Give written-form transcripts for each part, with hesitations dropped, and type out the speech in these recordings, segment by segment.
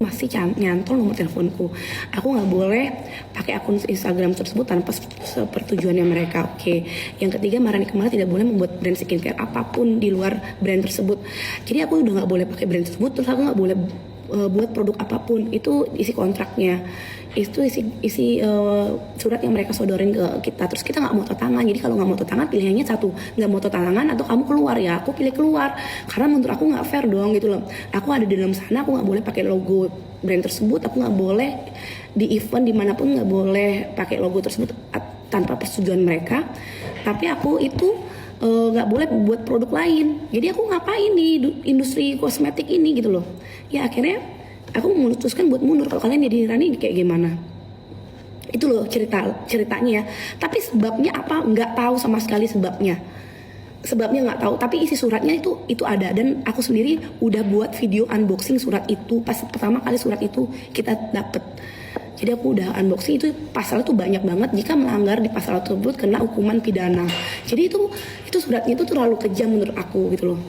masih nyantol nomor teleponku. Aku nggak boleh pakai akun Instagram tersebut tanpa sepertujuannya mereka. Oke. Yang ketiga, Maharani Kamala tidak boleh membuat brand skincare apapun di luar brand tersebut. Jadi aku udah nggak boleh pakai brand tersebut, terus aku nggak boleh buat produk apapun. Itu isi kontraknya, itu isi surat yang mereka sodorin ke kita. Terus kita nggak mau tanda tangan. Jadi kalau nggak mau tanda tangan, pilihannya satu, nggak mau tanda tangan atau kamu keluar. Ya aku pilih keluar, karena menurut aku nggak fair dong gitu loh. Aku ada di dalam sana, aku nggak boleh pakai logo brand tersebut, aku nggak boleh di event dimanapun nggak boleh pakai logo tersebut tanpa persetujuan mereka. Tapi aku itu nggak boleh buat produk lain. Jadi aku ngapain di industri kosmetik ini gitu loh. Ya akhirnya aku memutuskan buat mundur. Kalau kalian jadi Rani kayak gimana? Itu loh ceritanya ya. Tapi sebabnya apa? Nggak tahu sama sekali sebabnya. Sebabnya nggak tahu. Tapi isi suratnya itu ada, dan aku sendiri udah buat video unboxing surat itu. Pas pertama kali surat itu kita dapet. Jadi aku udah unboxing, itu pasal itu banyak banget. Jika melanggar di pasal tersebut kena hukuman pidana. Jadi itu suratnya itu terlalu kejam menurut aku gitu loh.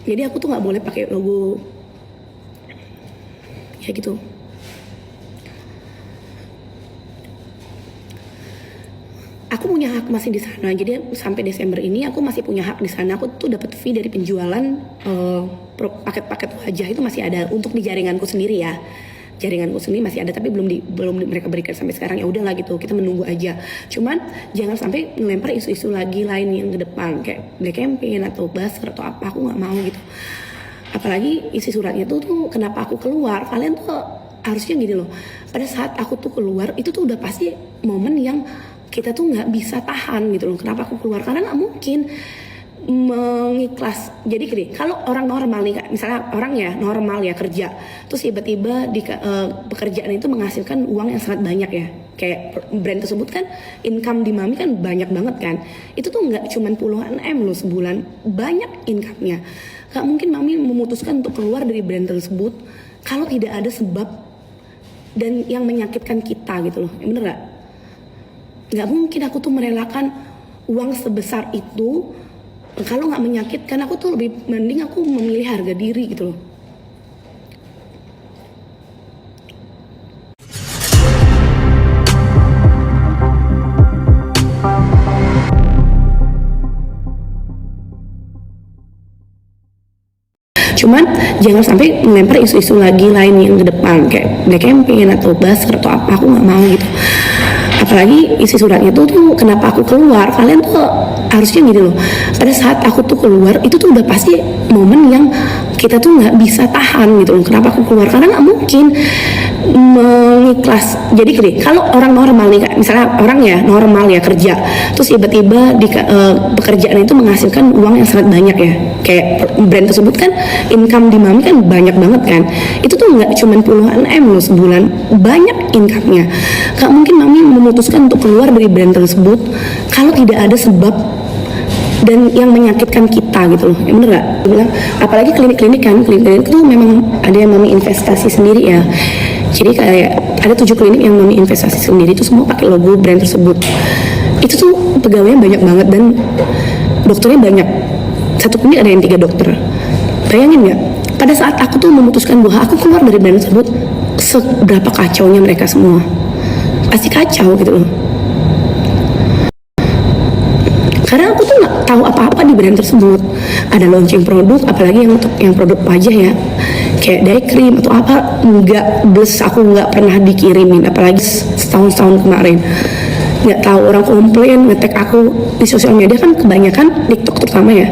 Jadi aku tuh nggak boleh pakai logo ya gitu. Aku punya hak masih di sana. Jadi sampai Desember ini aku masih punya hak di sana. Aku tuh dapat fee dari penjualan paket-paket wajah itu masih ada untuk di jaringanku sendiri ya. Jaringanku sendiri masih ada, tapi belum mereka berikan sampai sekarang. Ya udahlah gitu, kita menunggu aja. Cuman jangan sampai ngelempar isu-isu lagi lain yang ke depan kayak black campaign atau buzzer atau apa. Aku nggak mau gitu. Apalagi isi suratnya tuh kenapa aku keluar. Kalian tuh harusnya gini loh, pada saat aku tuh keluar itu tuh udah pasti momen yang kita tuh nggak bisa tahan gitu loh. Kenapa aku keluar? Karena nggak mungkin mengikhlas. Jadi gini, kalau orang normal nih, misalnya orang ya normal ya kerja, terus tiba-tiba di pekerjaan itu menghasilkan uang yang sangat banyak ya, kayak brand tersebut kan income di Mami kan banyak banget kan. Itu tuh nggak cuma puluhan M loh sebulan, banyak income-nya. Gak mungkin Mami memutuskan untuk keluar dari brand tersebut kalau tidak ada sebab dan yang menyakitkan kita gitu loh. Bener gak? Gak mungkin aku tuh merelakan uang sebesar itu kalau gak menyakitkan. Aku tuh lebih mending aku memilih harga diri gitu loh. Cuman jangan sampai melempar isu-isu lagi lain yang ke depan kayak black campaign atau buzzer atau apa. Aku nggak mau gitu. Apalagi isi suratnya tuh kenapa aku keluar. Kalian tuh harusnya gini loh, pada saat aku tuh keluar itu tuh udah pasti momen yang kita tuh nggak bisa tahan gitu loh. Kenapa aku keluar? Karena nggak mungkin mengikhlas. Jadi gini, kalau orang normal nih, misalnya orang ya normal ya kerja, terus tiba-tiba di pekerjaan itu menghasilkan uang yang sangat banyak ya, kayak brand tersebut kan income di Mami kan banyak banget kan. Itu tuh nggak cuma puluhan M loh sebulan, banyak income-nya. Gak mungkin Mami memutuskan untuk keluar dari brand tersebut kalau tidak ada sebab dan yang menyakitkan kita gitu loh. Ya bener gak? Bilang, apalagi klinik-klinik itu memang ada yang Mami investasi sendiri ya. Jadi kayak ada 7 klinik yang Mami investasi sendiri, itu semua pakai logo brand tersebut. Itu tuh pegawainya banyak banget dan dokternya banyak. Satu klinik ada yang 3 dokter. Bayangin gak? Pada saat aku tuh memutuskan bahwa aku keluar dari brand tersebut, seberapa kacaunya mereka semua. Pasti kacau gitu loh. Karena aku tuh nggak tahu apa-apa di brand tersebut. Ada launching produk, apalagi yang produk wajah ya, kayak day cream atau apa, nggak bless, aku nggak pernah dikirimin. Apalagi setahun kemarin, nggak tahu orang komplain nge-tag aku di sosial media kan, kebanyakan TikTok terutama ya.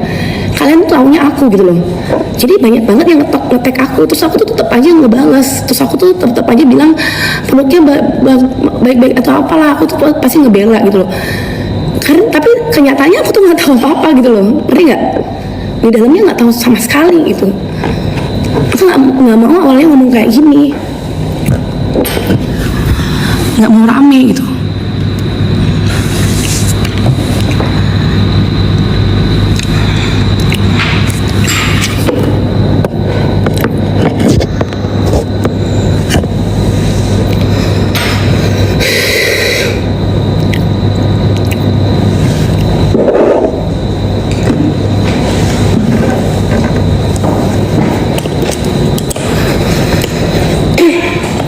Kalian taunya aku gitu loh. Jadi banyak banget yang nge-tag aku, terus aku tuh tetap aja ngebales, terus aku tuh tetap aja bilang produknya baik-baik atau apalah, aku tuh pasti ngebela gitu loh. Karena tapi kenyataannya aku tuh nggak tahu apa-apa gitu loh, ngerti nggak? Di dalamnya nggak tahu sama sekali gitu. Aku nggak mau awalnya ngomong kayak gini, nggak mau rame gitu.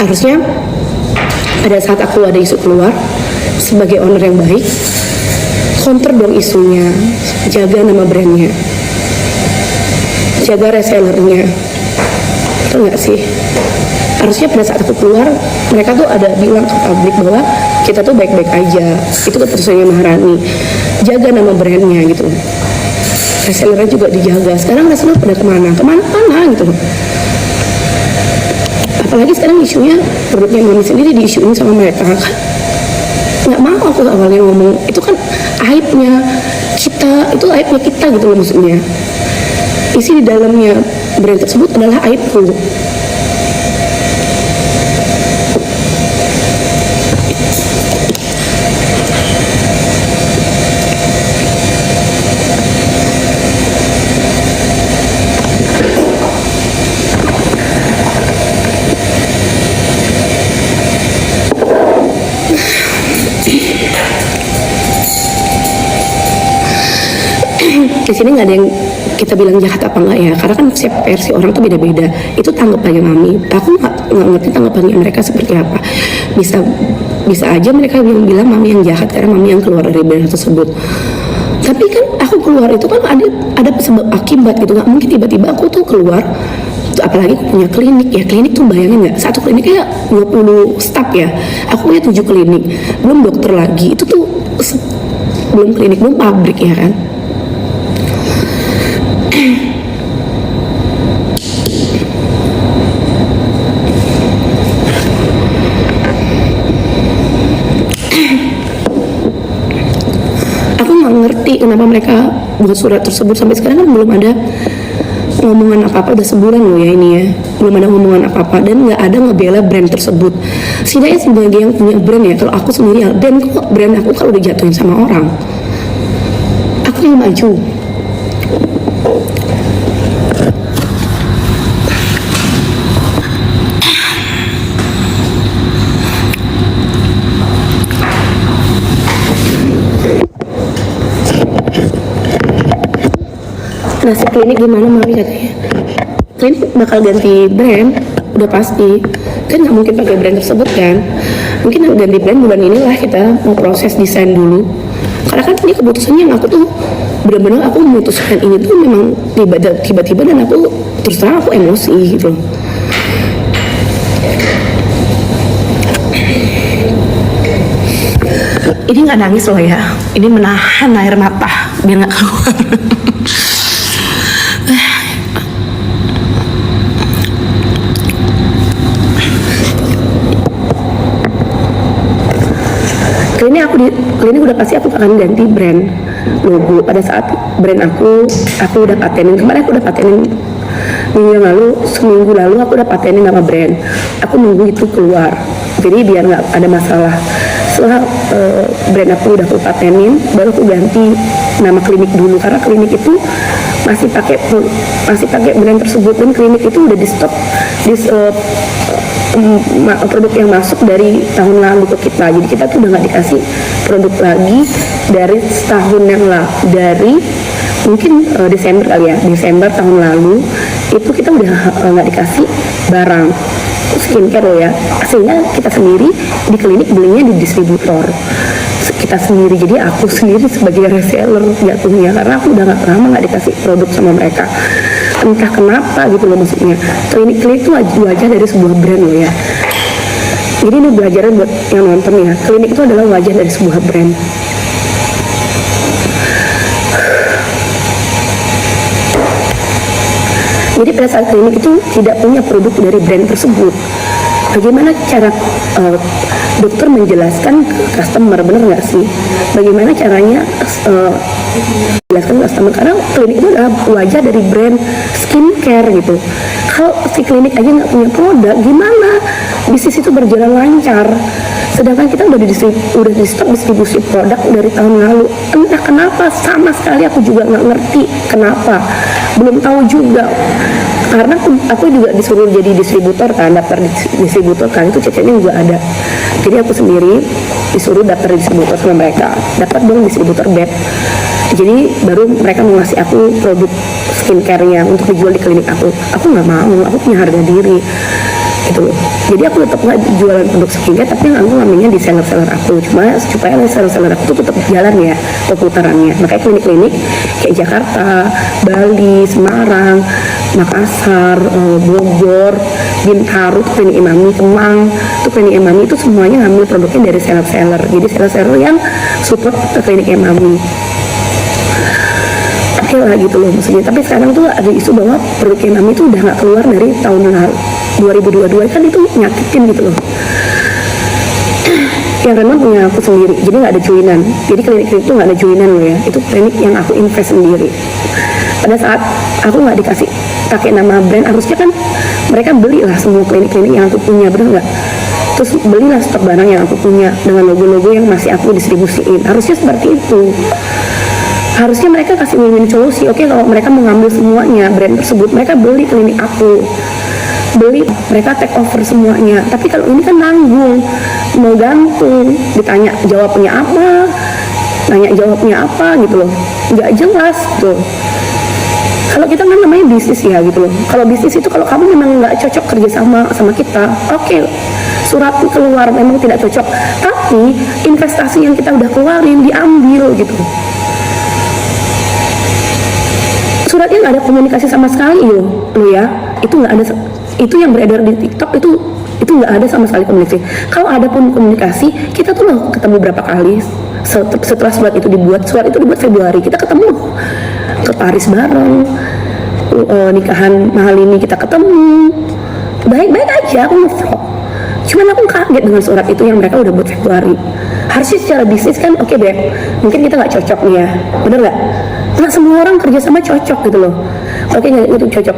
Harusnya pada saat aku ada isu keluar, sebagai owner yang baik, counter dong isunya, jaga nama brandnya, jaga resellernya. Betul nggak sih? Harusnya pada saat aku keluar, mereka tuh ada bilang ke publik bahwa kita tuh baik-baik aja. Itu keputusannya Maharani. Jaga nama brandnya gitu. Resellernya juga dijaga. Sekarang reseller pada kemana gitu. Apalagi sekarang isunya produknya Mami sendiri diisuin sama mereka kan. Nggak mau aku awalnya ngomong, itu kan aibnya kita, itu aibnya kita gitu loh maksudnya. Isi di dalamnya brand tersebut adalah aibku. Di sini nggak ada yang kita bilang jahat apa enggak ya, karena kan setiap versi orang tuh beda-beda. Itu tanggapannya Mami. Aku nggak ngerti tanggapannya mereka seperti apa. Bisa aja mereka bilang Mami yang jahat karena Mami yang keluar dari brand tersebut. Tapi kan aku keluar itu kan ada sebab akibat gitu. Nggak mungkin tiba-tiba aku tuh keluar. Apalagi aku punya klinik ya, klinik tuh bayangin nggak, satu klinik kayak 20 staff ya, aku punya 7 klinik, belum dokter lagi, itu tuh belum klinik, belum pabrik ya kan. Aku nggak ngerti kenapa mereka buat surat tersebut, sampai sekarang kan belum ada ngomongan apa-apa, udah sebulan loh ya ini ya, belum ada ngomongan apa-apa dan nggak ada ngebela brand tersebut. Setidaknya sebagai yang punya brand ya, kalau aku sendiri dan kok brand aku kalau udah jatuhin sama orang, aku yang maju. Nasib klinik gimana Mami katanya? Klinik bakal ganti brand, udah pasti. Kan nggak mungkin pakai brand tersebut kan? Mungkin ganti brand bulan inilah, kita mau proses desain dulu. Karena kan ini keputusannya yang aku tuh benar-benar aku memutuskan ini tuh memang tiba-tiba dan aku terus terang aku emosi gitu. Ini nggak nangis loh ya, ini menahan air mata biar nggak keluar. Klinik udah pasti aku akan ganti brand logo. Pada saat brand aku udah patenin, kemarin aku udah patenin seminggu lalu aku udah patenin nama brand. Aku nunggu itu keluar, jadi biar nggak ada masalah. Setelah brand aku udah aku patenin, baru aku ganti nama klinik dulu, karena klinik itu masih pakai brand tersebut, dan klinik itu udah di stop produk yang masuk dari tahun lalu ke kita. Jadi kita tuh udah nggak dikasih produk lagi dari setahun yang lalu, dari mungkin Desember kali ya, Desember tahun lalu itu kita udah nggak dikasih barang skincare loh ya. Sehingga kita sendiri di klinik belinya di distributor kita sendiri. Jadi aku sendiri sebagai reseller jatuhnya, karena aku udah lama nggak dikasih produk sama mereka. Entah kenapa gitu loh maksudnya. Klinik itu wajah dari sebuah brand loh ya. Jadi ini belajaran buat yang nonton ya. Klinik itu adalah wajah dari sebuah brand. Jadi pada saat klinik itu tidak punya produk dari brand tersebut, bagaimana cara dokter menjelaskan ke customer, bener nggak sih? Bagaimana caranya jelaskan ke customer, karena klinik itu adalah wajah dari brand skincare gitu. Kalau si klinik aja nggak punya produk, gimana bisnis itu berjalan lancar? Sedangkan kita udah di stop distribusi produk dari tahun lalu. Entah kenapa, sama sekali aku juga nggak ngerti kenapa, belum tahu juga. Karena aku juga disuruh jadi distributor kan, daftar distributor kan, itu ceceknya juga ada. Jadi aku sendiri disuruh daftar distributor sama mereka, dapat dong distributor bed. Jadi baru mereka mau ngasih aku produk skincare-nya untuk dijual di klinik aku. Aku nggak mau, aku punya harga diri. gitu loh. Jadi aku tetap nggak jualan produk skincare, tapi yang aku ngambilnya di seller-seller aku. Cuma supaya seller-seller aku tuh tetap jalan ya perputarannya. Makanya klinik-klinik kayak Jakarta, Bali, Semarang, Makassar, Bogor, Bintaro, klinik Imami, Kemang, tuh klinik Imami itu semuanya ngambil produknya dari seller-seller. Jadi seller-seller yang support ke klinik Imami. Oke lah gitu loh maksudnya. Tapi sekarang tuh ada isu bahwa produk Imami itu udah nggak keluar dari tahun lalu 2022, kan itu nyakitin gitu loh. Yang Renman punya aku sendiri, jadi nggak ada joinan. Jadi klinik-klinik itu nggak ada joinan loh ya. Itu klinik yang aku invest sendiri. Pada saat aku nggak dikasih pakai nama brand, harusnya kan mereka belilah semua klinik-klinik yang aku punya, bener nggak? Terus belilah stok barang yang aku punya dengan logo-logo yang masih aku distribusiin. Harusnya seperti itu. Harusnya mereka kasih win-win solusi. Oke, kalau mereka mengambil semuanya brand tersebut, mereka beli klinik aku, beli, mereka take over semuanya. Tapi kalau ini kan nanggung, mau gantung, ditanya jawabnya apa, nanya jawabnya apa gitu loh, nggak jelas tuh. Kalau kita kan namanya bisnis ya gitu loh. Kalau bisnis itu kalau kamu memang nggak cocok kerja sama kita, oke, surat keluar memang tidak cocok, tapi investasi yang kita udah keluarin diambil gitu. Suratnya nggak ada komunikasi sama sekali lo ya, itu nggak ada, itu yang beredar di TikTok itu nggak ada sama sekali komunikasi. Kalau ada pun komunikasi, kita tuh loh ketemu berapa kali setelah surat itu dibuat Februari, kita ketemu ke Paris bareng, nikahan mahal ini kita ketemu, baik-baik aja, aku nge-vlog. Cuman aku kaget dengan surat itu yang mereka udah buat Februari. Harusnya secara bisnis kan oke Beb, mungkin kita nggak cocok nih ya, bener nggak? Nggak semua orang kerja sama cocok gitu loh. Oke, itu cocok.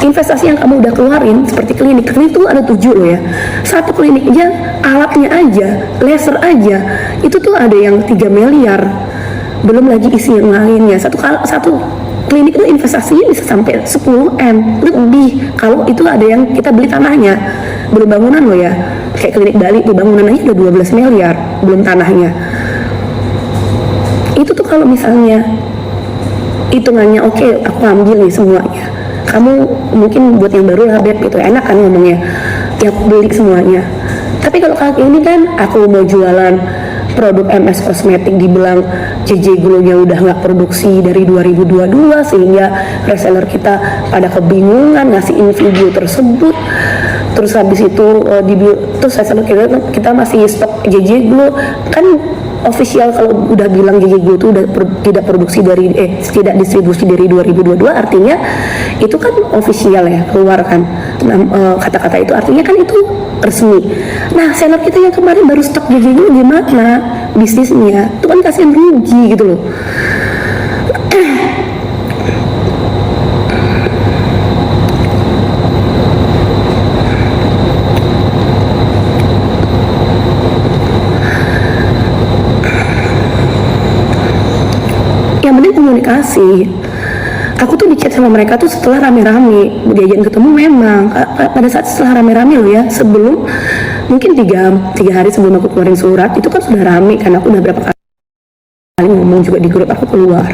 Investasi yang kamu udah keluarin seperti klinik itu ada 7 loh ya. Satu klinik aja, alatnya aja, laser aja, itu tuh ada yang 3 miliar. Belum lagi isi yang lainnya. Satu klinik itu investasinya bisa sampai 10M lebih. Kalau itu ada yang kita beli tanahnya, belum bangunan loh ya. Kayak klinik Bali tuh bangunan aja udah 12 miliar, belum tanahnya. Itu tuh kalau misalnya hitungannya oke, aku ambil nih semuanya. Kamu mungkin buat yang baru lah Beb gitu, enak kan ngomongnya, ya beli semuanya. Tapi kalau kali ini kan aku mau jualan produk MS kosmetik, dibilang JJ Glow-nya udah nggak produksi dari 2022, sehingga reseller kita pada kebingungan ngasihin video tersebut. Terus habis itu terus reseller kita masih stok JJ Glow kan official. Kalau udah bilang JJ Glow itu udah tidak produksi dari tidak distribusi dari 2022, artinya itu kan official ya, keluar kan kata-kata itu, artinya kan itu resmi. Nah, seller kita yang kemarin baru stok JJ Glow gimana bisnisnya? Itu kan kasihan, rugi gitu loh. Yang penting komunikasi. Aku tuh di chat sama mereka tuh setelah rame-rame diajakin ketemu, memang pada saat setelah rame-rame loh ya, sebelum mungkin tiga hari sebelum aku keluarin surat itu kan sudah rame, karena aku udah berapa kali ngomong juga di grup aku keluar,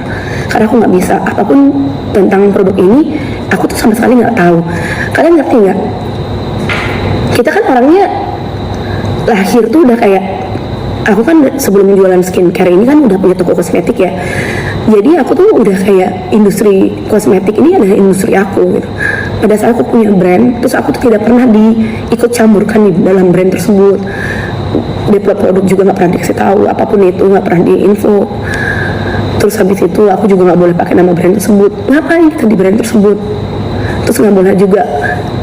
karena aku nggak bisa apapun tentang produk ini, aku tuh sama sekali nggak tahu. Kalian ngerti nggak? Kita kan orangnya lahir tuh udah kayak, aku kan sebelum jualan skincare ini kan udah punya toko kosmetik ya. Jadi aku tuh udah kayak industri kosmetik ini adalah industri aku gitu. Pada saat aku punya brand, terus aku tuh tidak pernah diikut campurkan di dalam brand tersebut. Develop produk juga nggak pernah dikasih tahu, apapun itu nggak pernah diinfo. Terus habis itu aku juga nggak boleh pakai nama brand tersebut. Ngapain kita di brand tersebut? Terus nggak boleh juga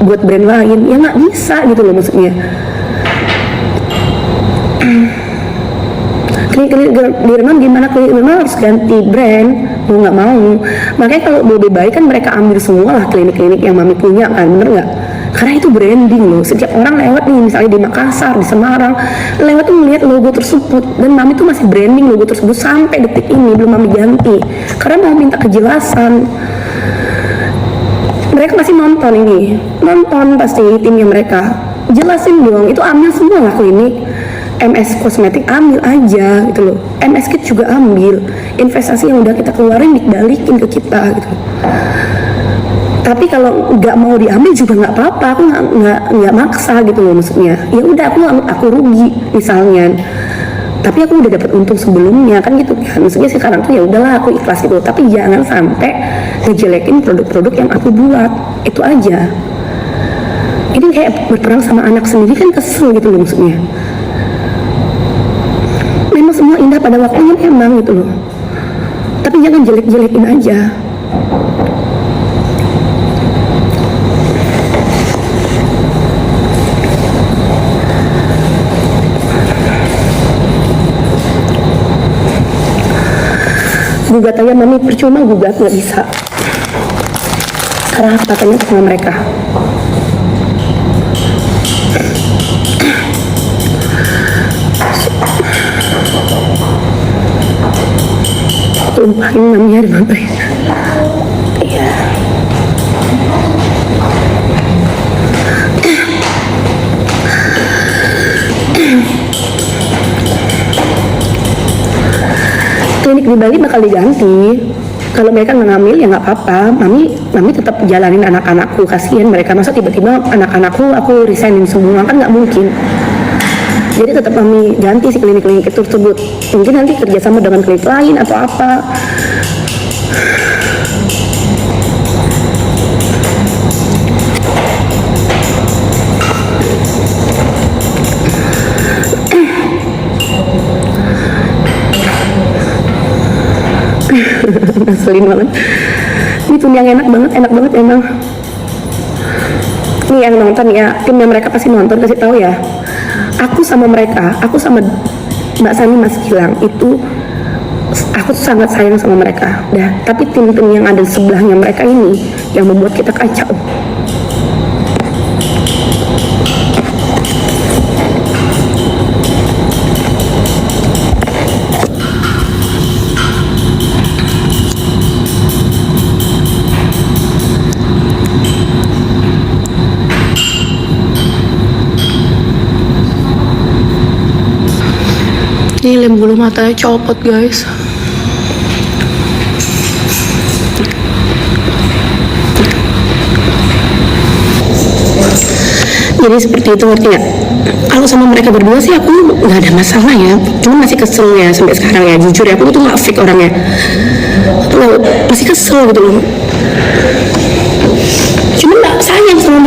buat brand lain, ya nggak bisa gitu loh maksudnya. Klinik di Renman gimana? Klinik Renman harus ganti brand, mau nggak mau. Makanya kalau lebih baik kan mereka ambil semua lah klinik-klinik yang Mami punya kan, bener nggak? Karena itu branding loh. Setiap orang lewat nih, misalnya di Makassar, di Semarang, lewat tuh melihat logo tersebut, dan Mami tuh masih branding logo tersebut sampai detik ini belum Mami ganti. Karena mau minta kejelasan. Mereka masih nonton ini, nonton pasti timnya mereka. Jelasin dong, itu ambil semua lah klinik. MS kosmetik ambil aja gitu loh, MS Kit juga ambil, investasi yang udah kita keluarin dibalikin ke kita gitu. Tapi kalau nggak mau diambil juga nggak apa-apa, aku nggak maksa gitu loh, maksudnya ya udah aku rugi misalnya, tapi aku udah dapat untung sebelumnya kan gitu kan, maksudnya sekarang tuh ya udahlah aku ikhlas gitu, tapi jangan sampai ngejelekin produk-produk yang aku buat, itu aja. Ini kayak berperang sama anak sendiri kan, kesel gitu loh, maksudnya memang semua indah pada waktunya memang gitu loh, tapi jangan jelek-jelekin aja. Gugat aja mami, percuma gugat, nggak bisa, karena katanya sama mereka. Tumpahin mami ada mama. Iya. Klinik di Bali bakal diganti. Kalau mereka nggak ngambil ya nggak apa-apa, mami tetap jalanin anak-anakku, kasihan mereka, masa tiba-tiba anak-anakku aku resignin semua, kan nggak mungkin. Jadi tetap kami ganti si klinik-klinik itu tersebut, mungkin nanti kerjasama dengan klinik lain atau apa. Ngeselin banget. Ini tuh yang enak banget emang. Nih yang nonton ya, timnya mereka pasti nonton, kasih tahu ya. Aku sama mereka, aku sama Mbak Sani, Mas Gilang itu, aku sangat sayang sama mereka. Dah, tapi tim-tim yang ada di sebelahnya mereka ini yang membuat kita kacau. Ini lem bulu matanya copot guys. Jadi seperti itu, ngerti nggak? Kalau sama mereka berdua sih aku nggak ada masalah ya, cuma masih kesel ya sampai sekarang ya, jujur ya, aku tuh nggak fake orangnya, aku masih kesel gitu loh, cuma nggak sayang sama